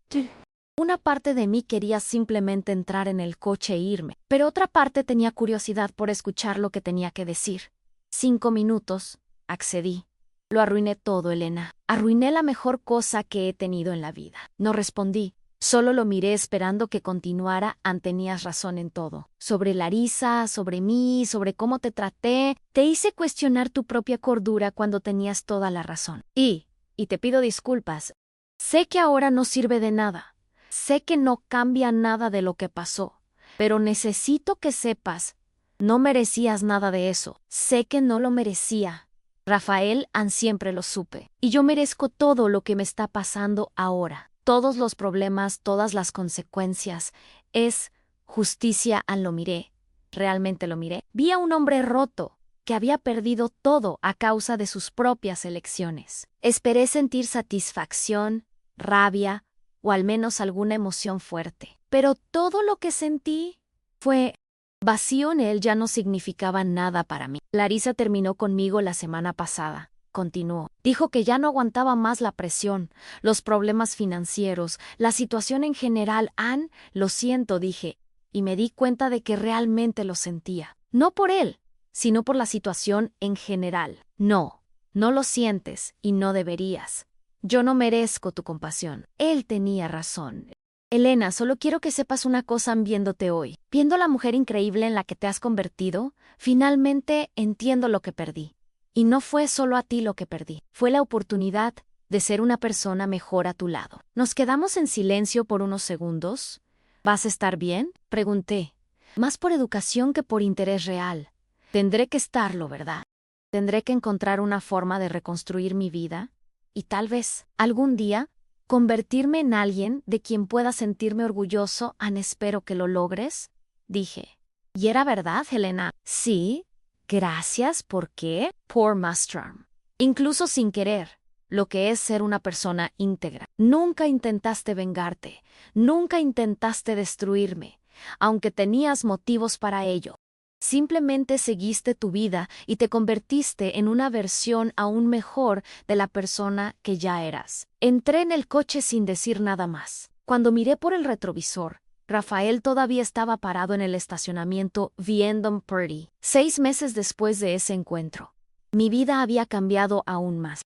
Una parte de mí quería simplemente entrar en el coche e irme, pero otra parte tenía curiosidad por escuchar lo que tenía que decir. 5 minutos, accedí. Lo arruiné todo, Elena. Arruiné la mejor cosa que he tenido en la vida. No respondí. Solo lo miré esperando que continuara. Tenías razón en todo. Sobre Larisa, sobre mí, sobre cómo te traté. Te hice cuestionar tu propia cordura cuando tenías toda la razón. Y te pido disculpas. Sé que ahora no sirve de nada. Sé que no cambia nada de lo que pasó. Pero necesito que sepas No merecías nada de eso. Sé que no lo merecía. Rafael, siempre lo supe. Y yo merezco todo lo que me está pasando ahora. Todos los problemas, todas las consecuencias. Es justicia. Lo miré. Realmente lo miré. Vi a un hombre roto, que había perdido todo a causa de sus propias elecciones. Esperé sentir satisfacción, rabia o al menos alguna emoción fuerte. Pero todo lo que sentí fue vacío. En él ya no significaba nada para mí. Larisa terminó conmigo la semana pasada. Continuó. Dijo que ya no aguantaba más la presión, los problemas financieros, la situación en general. Lo siento, dije, y me di cuenta de que realmente lo sentía. No por él, sino por la situación en general. No, no lo sientes y no deberías. Yo no merezco tu compasión. Él tenía razón. Elena, solo quiero que sepas una cosa viéndote hoy. Viendo la mujer increíble en la que te has convertido, finalmente entiendo lo que perdí. Y no fue solo a ti lo que perdí, fue la oportunidad de ser una persona mejor a tu lado. Nos quedamos en silencio por unos segundos. ¿Vas a estar bien?, pregunté. Más por educación que por interés real. Tendré que estarlo, ¿verdad? Tendré que encontrar una forma de reconstruir mi vida y tal vez, algún día, convertirme en alguien de quien pueda sentirme orgulloso. Espero que lo logres, dije. ¿Y era verdad, Helena? Sí. Gracias. ¿Por qué? Por Mastrom. Incluso sin querer, lo que es ser una persona íntegra. Nunca intentaste vengarte, nunca intentaste destruirme, aunque tenías motivos para ello. Simplemente seguiste tu vida y te convertiste en una versión aún mejor de la persona que ya eras. Entré en el coche sin decir nada más. Cuando miré por el retrovisor, Rafael todavía estaba parado en el estacionamiento viendo Purdy. 6 meses después de ese encuentro, mi vida había cambiado aún más.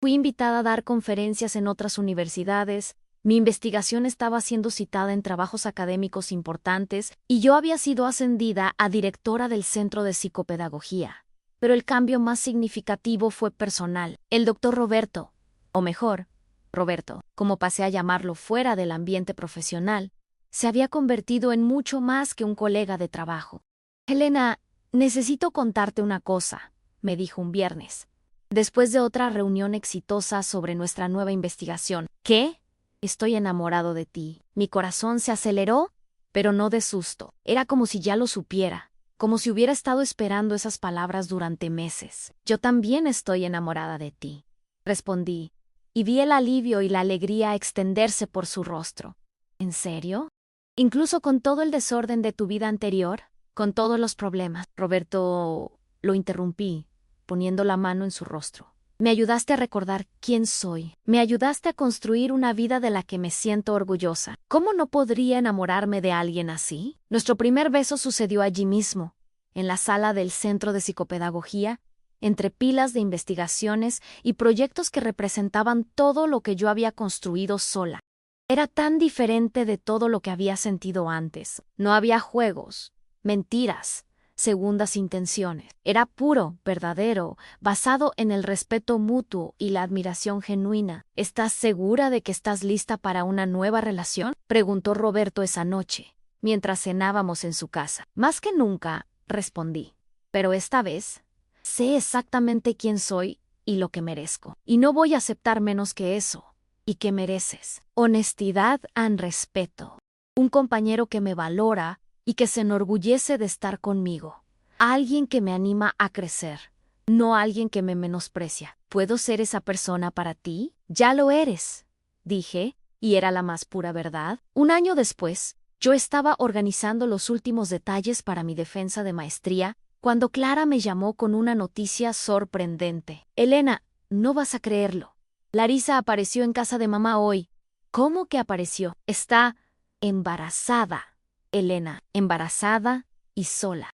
Fui invitada a dar conferencias en otras universidades. Mi investigación estaba siendo citada en trabajos académicos importantes y yo había sido ascendida a directora del Centro de Psicopedagogía. Pero el cambio más significativo fue personal. El doctor Roberto, o mejor, Roberto, como pasé a llamarlo fuera del ambiente profesional, se había convertido en mucho más que un colega de trabajo. Helena, necesito contarte una cosa, me dijo un viernes, después de otra reunión exitosa sobre nuestra nueva investigación. ¿Qué? Estoy enamorado de ti. Mi corazón se aceleró, pero no de susto. Era como si ya lo supiera, como si hubiera estado esperando esas palabras durante meses. Yo también estoy enamorada de ti, respondí, y vi el alivio y la alegría extenderse por su rostro. ¿En serio? ¿Incluso con todo el desorden de tu vida anterior? ¿Con todos los problemas? Roberto, lo interrumpí, poniendo la mano en su rostro. Me ayudaste a recordar quién soy. Me ayudaste a construir una vida de la que me siento orgullosa. ¿Cómo no podría enamorarme de alguien así? Nuestro primer beso sucedió allí mismo, en la sala del Centro de Psicopedagogía, entre pilas de investigaciones y proyectos que representaban todo lo que yo había construido sola. Era tan diferente de todo lo que había sentido antes. No había juegos, mentiras, segundas intenciones. Era puro, verdadero, basado en el respeto mutuo y la admiración genuina. ¿Estás segura de que estás lista para una nueva relación?, preguntó Roberto esa noche, mientras cenábamos en su casa. Más que nunca, respondí. Pero esta vez, sé exactamente quién soy y lo que merezco. Y no voy a aceptar menos que eso. ¿Y qué mereces? Honestidad y respeto. Un compañero que me valora y que se enorgullece de estar conmigo. Alguien que me anima a crecer, no alguien que me menosprecia. ¿Puedo ser esa persona para ti? Ya lo eres, dije, y era la más pura verdad. Un año después, yo estaba organizando los últimos detalles para mi defensa de maestría, cuando Clara me llamó con una noticia sorprendente. Elena, no vas a creerlo. Larisa apareció en casa de mamá hoy. ¿Cómo que apareció? Está embarazada. Elena, embarazada y sola.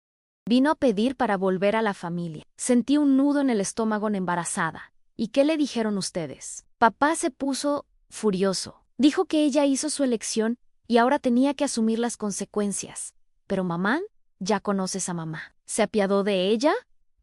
Vino a pedir para volver a la familia. Sentí un nudo en el estómago en embarazada. ¿Y qué le dijeron ustedes? Papá se puso furioso. Dijo que ella hizo su elección y ahora tenía que asumir las consecuencias. Pero mamá, ya conoces a mamá. ¿Se apiadó de ella?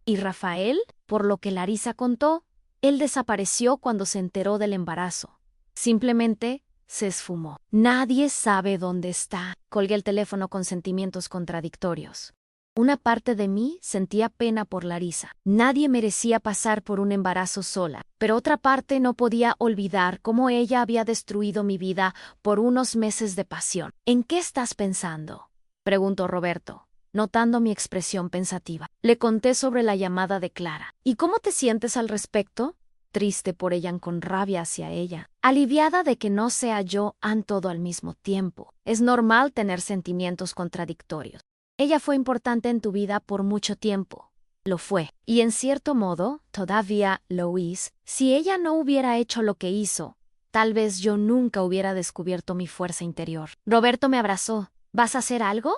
¿Y Rafael? Por lo que Larisa contó, él desapareció cuando se enteró del embarazo. Simplemente se esfumó. Nadie sabe dónde está. Colgué el teléfono con sentimientos contradictorios. Una parte de mí sentía pena por Larisa. Nadie merecía pasar por un embarazo sola, pero otra parte no podía olvidar cómo ella había destruido mi vida por unos meses de pasión. ¿En qué estás pensando?, preguntó Roberto, notando mi expresión pensativa. Le conté sobre la llamada de Clara. ¿Y cómo te sientes al respecto? Triste por ella, con rabia hacia ella. Aliviada de que no sea yo todo al mismo tiempo. Es normal tener sentimientos contradictorios. Ella fue importante en tu vida por mucho tiempo. Lo fue. Y en cierto modo, todavía lo es. Si ella no hubiera hecho lo que hizo, tal vez yo nunca hubiera descubierto mi fuerza interior. Roberto me abrazó. ¿Vas a hacer algo?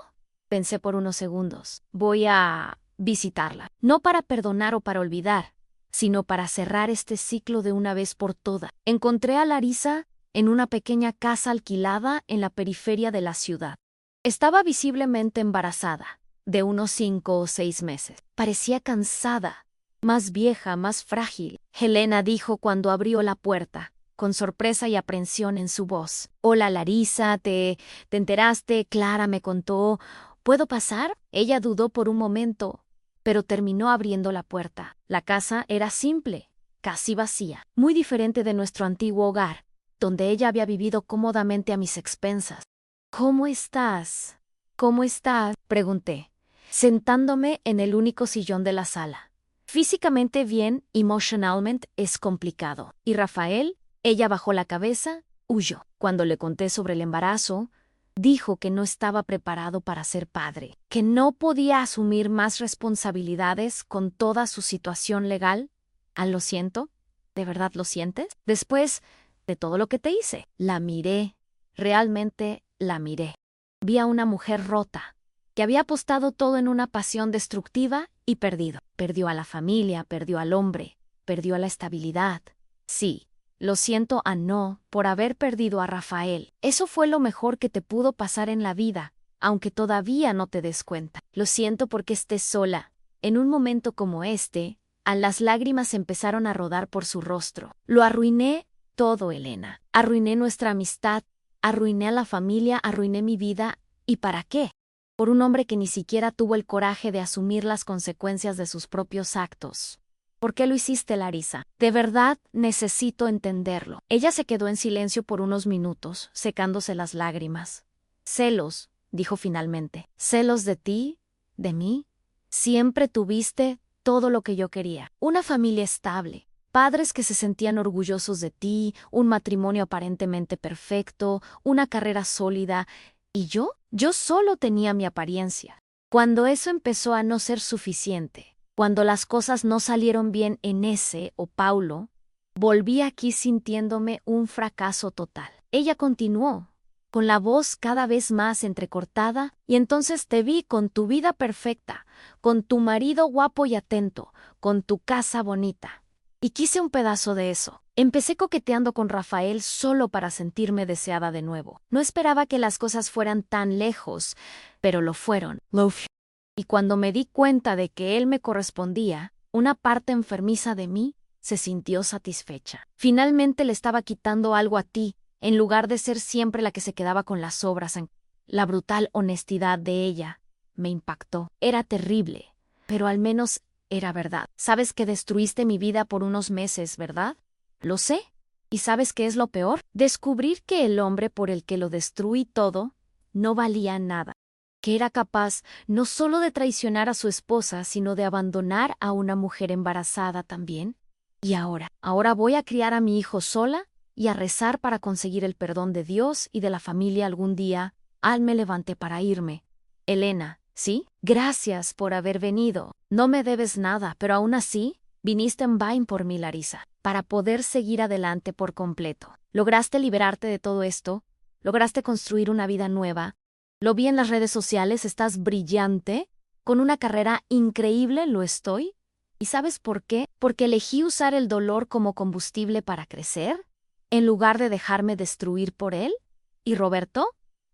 Pensé por unos segundos. Voy a visitarla. No para perdonar o para olvidar, sino para cerrar este ciclo de una vez por todas. Encontré a Larisa en una pequeña casa alquilada en la periferia de la ciudad. Estaba visiblemente embarazada, de unos 5 o 6 meses. Parecía cansada, más vieja, más frágil. Helena dijo cuando abrió la puerta, con sorpresa y aprensión en su voz. Hola Larisa, ¿te enteraste? Clara me contó. ¿Puedo pasar? Ella dudó por un momento, pero terminó abriendo la puerta. La casa era simple, casi vacía, muy diferente de nuestro antiguo hogar, donde ella había vivido cómodamente a mis expensas. ¿Cómo estás? ¿Cómo estás?, pregunté, sentándome en el único sillón de la sala. Físicamente bien, emocionalmente es complicado. ¿Y Rafael? Ella bajó la cabeza, huyó. Cuando le conté sobre el embarazo, dijo que no estaba preparado para ser padre, que no podía asumir más responsabilidades con toda su situación legal. Lo siento. ¿De verdad lo sientes? Después de todo lo que te hice. La miré. Realmente la miré. Vi a una mujer rota, que había apostado todo en una pasión destructiva y perdido. Perdió a la familia, perdió al hombre, perdió la estabilidad. Sí, lo siento no por haber perdido a Rafael. Eso fue lo mejor que te pudo pasar en la vida, aunque todavía no te des cuenta. Lo siento porque estés sola. En un momento como este, las lágrimas empezaron a rodar por su rostro. Lo arruiné todo, Elena. Arruiné nuestra amistad, arruiné a la familia, arruiné mi vida. ¿Y para qué? Por un hombre que ni siquiera tuvo el coraje de asumir las consecuencias de sus propios actos. ¿Por qué lo hiciste, Larisa? De verdad necesito entenderlo. Ella se quedó en silencio por unos minutos, secándose las lágrimas. Celos, dijo finalmente. ¿Celos de ti? ¿De mí? Siempre tuviste todo lo que yo quería. Una familia estable. Padres que se sentían orgullosos de ti, un matrimonio aparentemente perfecto, una carrera sólida. ¿Y yo? Yo solo tenía mi apariencia. Cuando eso empezó a no ser suficiente, cuando las cosas no salieron bien en ese o Paulo, volví aquí sintiéndome un fracaso total. Ella continuó, con la voz cada vez más entrecortada, y entonces te vi con tu vida perfecta, con tu marido guapo y atento, con tu casa bonita. Y quise un pedazo de eso. Empecé coqueteando con Rafael solo para sentirme deseada de nuevo. No esperaba que las cosas fueran tan lejos, pero lo fueron. Y cuando me di cuenta de que él me correspondía, una parte enfermiza de mí se sintió satisfecha. Finalmente le estaba quitando algo a ti, en lugar de ser siempre la que se quedaba con las sobras. La brutal honestidad de ella me impactó. Era terrible, pero al menos era verdad. Sabes que destruiste mi vida por unos meses, ¿verdad? Lo sé. ¿Y sabes qué es lo peor? Descubrir que el hombre por el que lo destruí todo no valía nada. Que era capaz no solo de traicionar a su esposa, sino de abandonar a una mujer embarazada también. Y ahora voy a criar a mi hijo sola y a rezar para conseguir el perdón de Dios y de la familia algún día. Me levanté para irme. Elena, ¿sí? Gracias por haber venido. No me debes nada, pero aún así, viniste en vain por mí, Larisa, para poder seguir adelante por completo. Lograste liberarte de todo esto, lograste construir una vida nueva. Lo vi en las redes sociales, estás brillante, con una carrera increíble, lo estoy. ¿Y sabes por qué? Porque elegí usar el dolor como combustible para crecer, en lugar de dejarme destruir por él. ¿Y Roberto?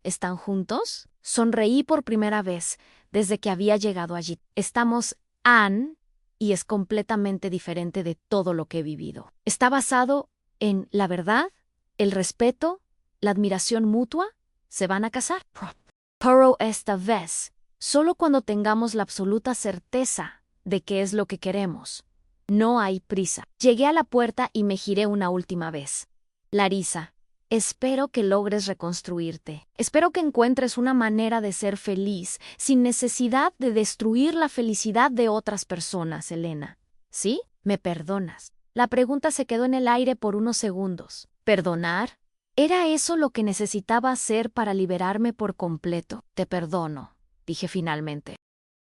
¿Están juntos? Sonreí por primera vez desde que había llegado allí. Estamos y es completamente diferente de todo lo que he vivido. Está basado en la verdad, el respeto, la admiración mutua. Se van a casar. Pero esta vez Solo cuando tengamos la absoluta certeza de qué es lo que queremos. No hay prisa. Llegué a la puerta y me giré una última vez. Larisa, espero que logres reconstruirte. Espero que encuentres una manera de ser feliz sin necesidad de destruir la felicidad de otras personas, Elena. ¿Sí? ¿Me perdonas? La pregunta se quedó en el aire por unos segundos. ¿Perdonar? ¿Era eso lo que necesitaba hacer para liberarme por completo? Te perdono, dije finalmente.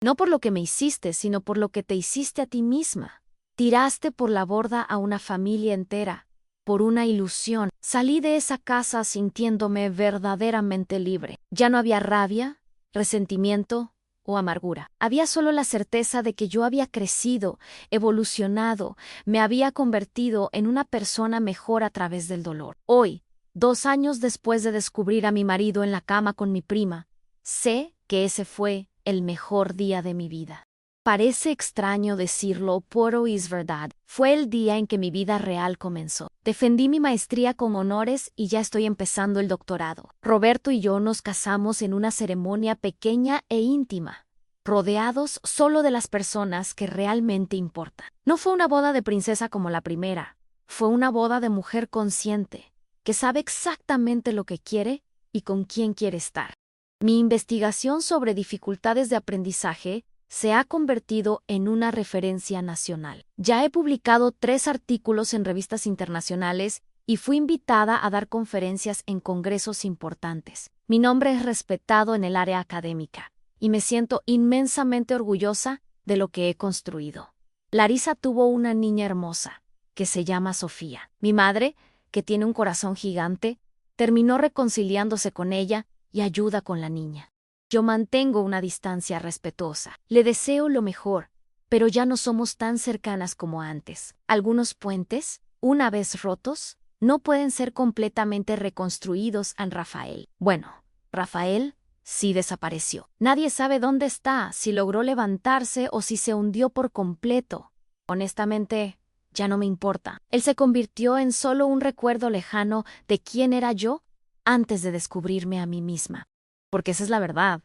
No por lo que me hiciste, sino por lo que te hiciste a ti misma. Tiraste por la borda a una familia entera, por una ilusión. Salí de esa casa sintiéndome verdaderamente libre. Ya no había rabia, resentimiento o amargura. Había solo la certeza de que yo había crecido, evolucionado, me había convertido en una persona mejor a través del dolor. Hoy, 2 años después de descubrir a mi marido en la cama con mi prima, sé que ese fue el mejor día de mi vida. Parece extraño decirlo, pero es verdad. Fue el día en que mi vida real comenzó. Defendí mi maestría con honores y ya estoy empezando el doctorado. Roberto y yo nos casamos en una ceremonia pequeña e íntima, rodeados solo de las personas que realmente importan. No fue una boda de princesa como la primera. Fue una boda de mujer consciente, que sabe exactamente lo que quiere y con quién quiere estar. Mi investigación sobre dificultades de aprendizaje se ha convertido en una referencia nacional. Ya he publicado 3 artículos en revistas internacionales y fui invitada a dar conferencias en congresos importantes. Mi nombre es respetado en el área académica y me siento inmensamente orgullosa de lo que he construido. Larisa tuvo una niña hermosa, que se llama Sofía. Mi madre, que tiene un corazón gigante, terminó reconciliándose con ella y ayuda con la niña. Yo mantengo una distancia respetuosa. Le deseo lo mejor, pero ya no somos tan cercanas como antes. Algunos puentes, una vez rotos, no pueden ser completamente reconstruidos en Rafael. Bueno, Rafael sí desapareció. Nadie sabe dónde está, si logró levantarse o si se hundió por completo. Honestamente, ya no me importa. Él se convirtió en solo un recuerdo lejano de quién era yo antes de descubrirme a mí misma. Porque esa es la verdad.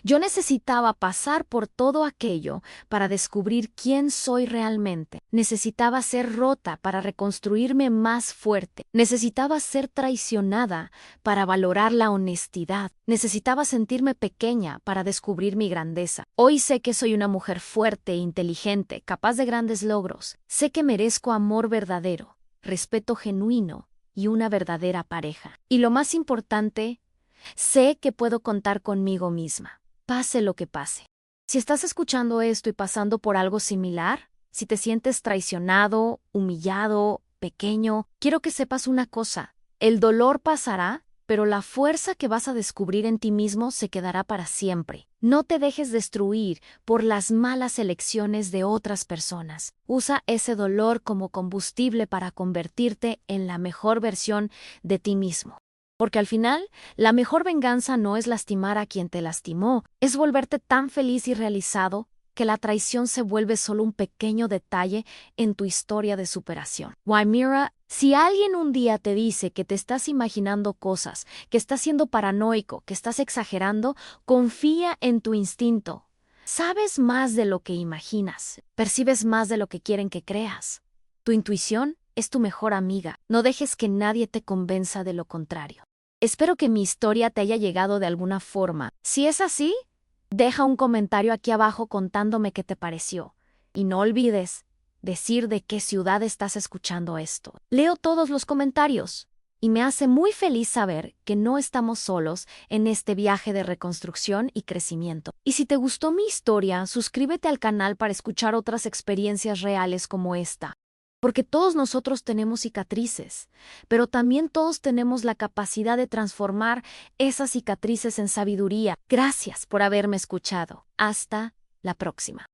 Yo necesitaba pasar por todo aquello para descubrir quién soy realmente. Necesitaba ser rota para reconstruirme más fuerte. Necesitaba ser traicionada para valorar la honestidad. Necesitaba sentirme pequeña para descubrir mi grandeza. Hoy sé que soy una mujer fuerte e inteligente, capaz de grandes logros. Sé que merezco amor verdadero, respeto genuino y una verdadera pareja. Y lo más importante, sé que puedo contar conmigo misma, pase lo que pase. Si estás escuchando esto y pasando por algo similar, si te sientes traicionado, humillado, pequeño, quiero que sepas una cosa. El dolor pasará, pero la fuerza que vas a descubrir en ti mismo se quedará para siempre. No te dejes destruir por las malas elecciones de otras personas. Usa ese dolor como combustible para convertirte en la mejor versión de ti mismo. Porque al final, la mejor venganza no es lastimar a quien te lastimó, es volverte tan feliz y realizado que la traición se vuelve solo un pequeño detalle en tu historia de superación. Waimira, si alguien un día te dice que te estás imaginando cosas, que estás siendo paranoico, que estás exagerando, confía en tu instinto. Sabes más de lo que imaginas, percibes más de lo que quieren que creas. Tu intuición es tu mejor amiga. No dejes que nadie te convenza de lo contrario. Espero que mi historia te haya llegado de alguna forma. Si es así, deja un comentario aquí abajo contándome qué te pareció. Y no olvides decir de qué ciudad estás escuchando esto. Leo todos los comentarios y me hace muy feliz saber que no estamos solos en este viaje de reconstrucción y crecimiento. Y si te gustó mi historia, suscríbete al canal para escuchar otras experiencias reales como esta. Porque todos nosotros tenemos cicatrices, pero también todos tenemos la capacidad de transformar esas cicatrices en sabiduría. Gracias por haberme escuchado. Hasta la próxima.